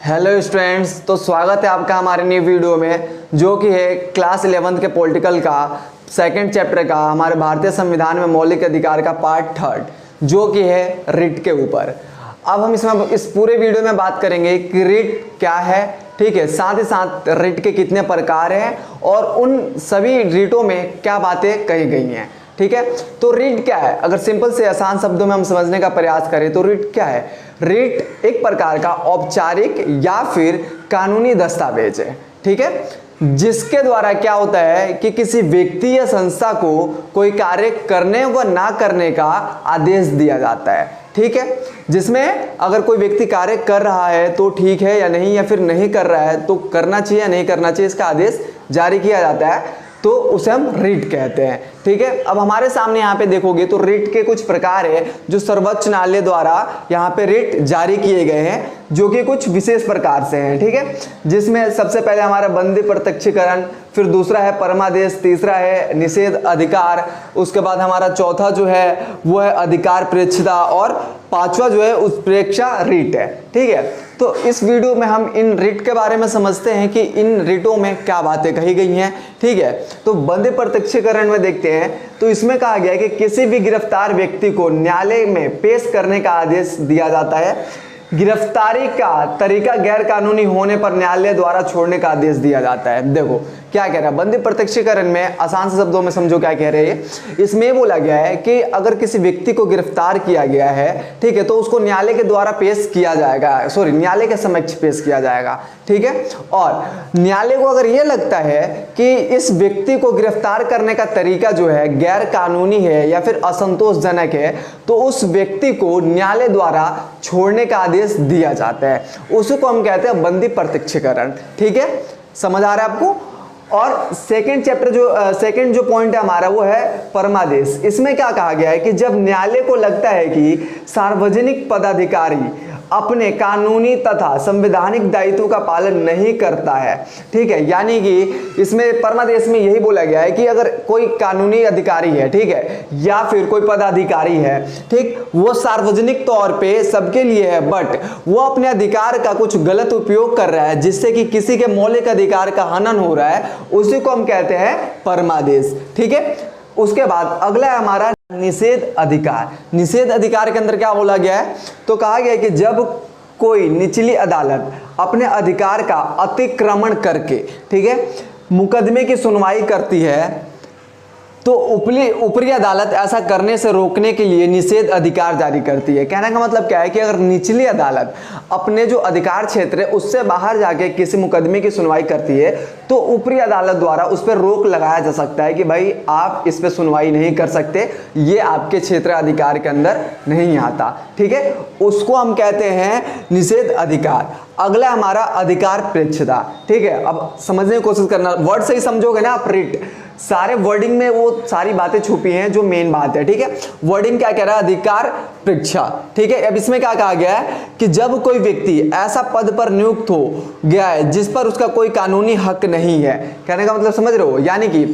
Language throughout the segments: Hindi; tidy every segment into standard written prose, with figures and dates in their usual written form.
हेलो स्टूडेंट्स, तो स्वागत है आपका हमारे न्यू वीडियो में जो कि है क्लास 11th के पॉलिटिकल का सेकंड चैप्टर का हमारे भारतीय संविधान में मौलिक अधिकार का पार्ट 3 जो कि है रिट के ऊपर। अब हम इसमें इस पूरे वीडियो में बात करेंगे कि रिट क्या है, ठीक है, साथ ही साथ रिट के कितने प्रकार हैं और उन सभी रिटों में क्या बातें कही गई हैं। ठीक है, तो रिट क्या है, अगर सिंपल से आसान शब्दों में हम समझने का प्रयास करें तो रिट क्या है। रिट एक प्रकार का औपचारिक या फिर कानूनी दस्तावेज है, ठीक है, जिसके द्वारा क्या होता है कि किसी व्यक्ति या संस्था को कोई कार्य करने व ना करने का आदेश दिया जाता है। ठीक है, जिसमें अगर कोई व्यक्ति कार्य कर रहा है तो ठीक है या नहीं, या फिर नहीं कर रहा है तो करना चाहिए या नहीं करना चाहिए, इसका आदेश जारी किया जाता है, तो उसे हम रिट कहते हैं। ठीक है, अब हमारे सामने यहाँ पे देखोगे तो रिट के कुछ प्रकार है जो सर्वोच्च न्यायालय द्वारा यहाँ पे रिट जारी किए गए हैं, जो कि कुछ विशेष प्रकार से हैं। ठीक है, जिसमें सबसे पहले हमारा बंदी प्रत्यक्षीकरण, फिर दूसरा है परमादेश, तीसरा है निषेध अधिकार, उसके बाद हमारा चौथा जो है वो है अधिकार प्रेक्षता और पांचवा जो है उत्प्रेक्षा रिट है। ठीक है, तो इस वीडियो में हम इन रिट के बारे में समझते हैं कि इन रिटों में क्या बातें कही गई हैं। ठीक है, तो बंदी प्रत्यक्षीकरण में देखते हैं तो इसमें कहा गया है कि किसी भी गिरफ्तार व्यक्ति को न्यायालय में पेश करने का आदेश दिया जाता है। गिरफ्तारी का तरीका गैर कानूनी होने पर न्यायालय द्वारा छोड़ने का आदेश दिया जाता है। देखो क्या कह रहा है बंदी प्रत्यक्षीकरण में, आसान से शब्दों में समझो क्या कह रहे हैं। इसमें बोला गया है कि अगर किसी व्यक्ति को गिरफ्तार किया गया है, ठीक है, तो उसको न्यायालय के द्वारा पेश किया जाएगा, न्यायालय के समक्ष पेश किया जाएगा। ठीक है, और न्यायालय को अगर ये लगता है कि इस व्यक्ति को गिरफ्तार करने का तरीका जो है गैर कानूनी है या फिर असंतोषजनक है, तो उस व्यक्ति को न्यायालय द्वारा छोड़ने का आदेश दिया जाता है। उसी को हम कहते हैं बंदी प्रत्यक्षीकरण। ठीक है, समझ आ रहा है आपको। और सेकंड चैप्टर सेकंड जो पॉइंट है हमारा वो है परमादेश। इसमें क्या कहा गया है कि जब न्यायालय को लगता है कि सार्वजनिक पदाधिकारी अपने कानूनी तथा संवैधानिक दायित्व का पालन नहीं करता है, ठीक है, यानी कि इसमें परमादेश में यही बोला गया है कि अगर कोई कानूनी अधिकारी है, ठीक है, या फिर कोई पदाधिकारी है, ठीक, वो सार्वजनिक तौर पे सबके लिए है, बट वो अपने अधिकार का कुछ गलत उपयोग कर रहा है जिससे कि किसी के मौलिक अधिकार का हनन हो रहा है, उसी को हम कहते हैं परमादेश। ठीक है, उसके बाद अगला है हमारा निषेध अधिकार। निषेध अधिकार के अंदर क्या बोला गया है, तो कहा गया है कि जब कोई निचली अदालत अपने अधिकार का अतिक्रमण करके, ठीक है, मुकदमे की सुनवाई करती है तो ऊपरी अदालत ऐसा करने से रोकने के लिए निषेध अधिकार जारी करती है। कहने का मतलब क्या है कि अगर निचली अदालत अपने जो अधिकार क्षेत्र है उससे बाहर जाके किसी मुकदमे की सुनवाई करती है तो ऊपरी अदालत द्वारा उस पर रोक लगाया जा सकता है कि भाई आप इस पर सुनवाई नहीं कर सकते, ये आपके क्षेत्र अधिकार के अंदर नहीं आता। ठीक है, उसको हम कहते हैं निषेध अधिकार। अगला हमारा अधिकार प्रेक्षता। ठीक है, अब समझने की कोशिश करना, वर्ड से ही समझोगे ना आप रिट, सारे वर्डिंग में वो सारी बातें छुपी हैं जो मेन बात है। ठीक है, वर्डिंग क्या कह रहा है, अधिकार प्रेक्षा। ठीक है, अब इसमें क्या कहा गया है कि जब कोई व्यक्ति ऐसा पद पर नियुक्त हो गया है जिस पर उसका कोई कानूनी हक नहीं है, कहने का मतलब समझ रहे हो, यानी कि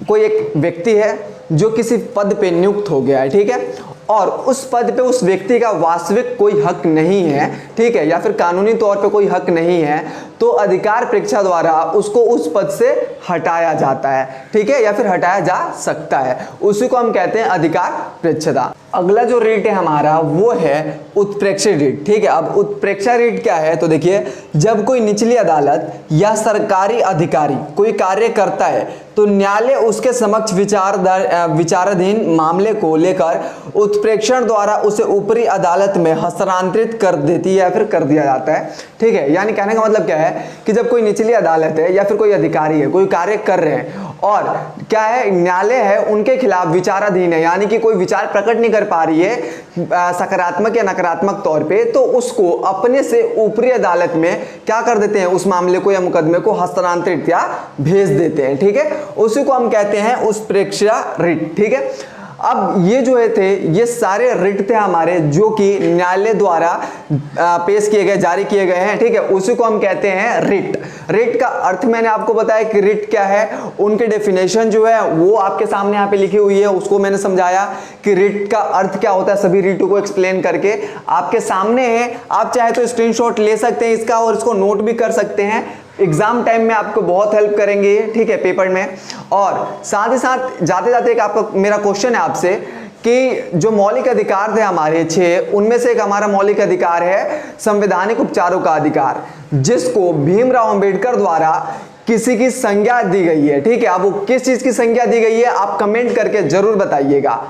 कोई एक व्यक्ति है जो किसी पद पे नियुक्त हो गया है, ठीक है, और उस पद पे उस व्यक्ति का वास्तविक कोई हक नहीं है, ठीक है, या फिर कानूनी तौर पे कोई हक नहीं है, तो अधिकार प्रेक्षा द्वारा उसको उस पद से हटाया जाता है। ठीक है, या फिर हटाया जा सकता है, उसी को हम कहते हैं अधिकार प्रेक्षता। अगला जो रिट है हमारा वो है उत्प्रेक्षा रिट। ठीक है, अब उत्प्रेक्षा रिट क्या है, तो देखिए जब कोई निचली अदालत या सरकारी अधिकारी कोई कार्य करता है तो न्यायालय उसके समक्ष विचाराधीन मामले को लेकर उत्प्रेक्षण द्वारा उसे ऊपरी अदालत में हस्तांतरित कर देती है या फिर कर दिया जाता है। ठीक है, यानी कहने का मतलब क्या है कि जब कोई निचली अदालत है या फिर कोई अधिकारी है कोई कार्य कर रहे हैं और क्या है न्यायालय है उनके खिलाफ विचाराधीन है, यानी कि कोई विचार प्रकट नहीं कर पा रही है सकारात्मक या नकारात्मक तौर पे, तो उसको अपने से ऊपरी अदालत में क्या कर देते हैं, उस मामले को या मुकदमे को हस्तांतरित या भेज देते हैं। ठीक है, उसी को हम कहते हैं उत्प्रेक्षा रिट। ठीक है, अब ये जो है थे ये सारे रिट थे हमारे, जो कि न्यायालय द्वारा पेश किए गए, जारी किए गए हैं, ठीक है, उसी को हम कहते हैं रिट। रिट का अर्थ मैंने आपको बताया कि रिट क्या है, उनके डेफिनेशन जो है वो आपके सामने यहाँ पे लिखी हुई है, उसको मैंने समझाया कि रिट का अर्थ क्या होता है, सभी रिटों को एक्सप्लेन करके आपके सामने है। आप चाहे तो स्क्रीनशॉट ले सकते हैं इसका और इसको नोट भी कर सकते हैं, एग्जाम टाइम में आपको बहुत हेल्प करेंगे, ठीक है, पेपर में। और साथ ही साथ जाते जाते एक आपका मेरा क्वेश्चन है आपसे कि जो मौलिक अधिकार थे हमारे 6, उनमें से एक हमारा मौलिक अधिकार है संवैधानिक उपचारों का अधिकार, जिसको भीमराव अंबेडकर द्वारा किसी की संज्ञा दी गई है, ठीक है। अब वो किस चीज की संज्ञा दी गई है आप कमेंट करके जरूर बताइएगा।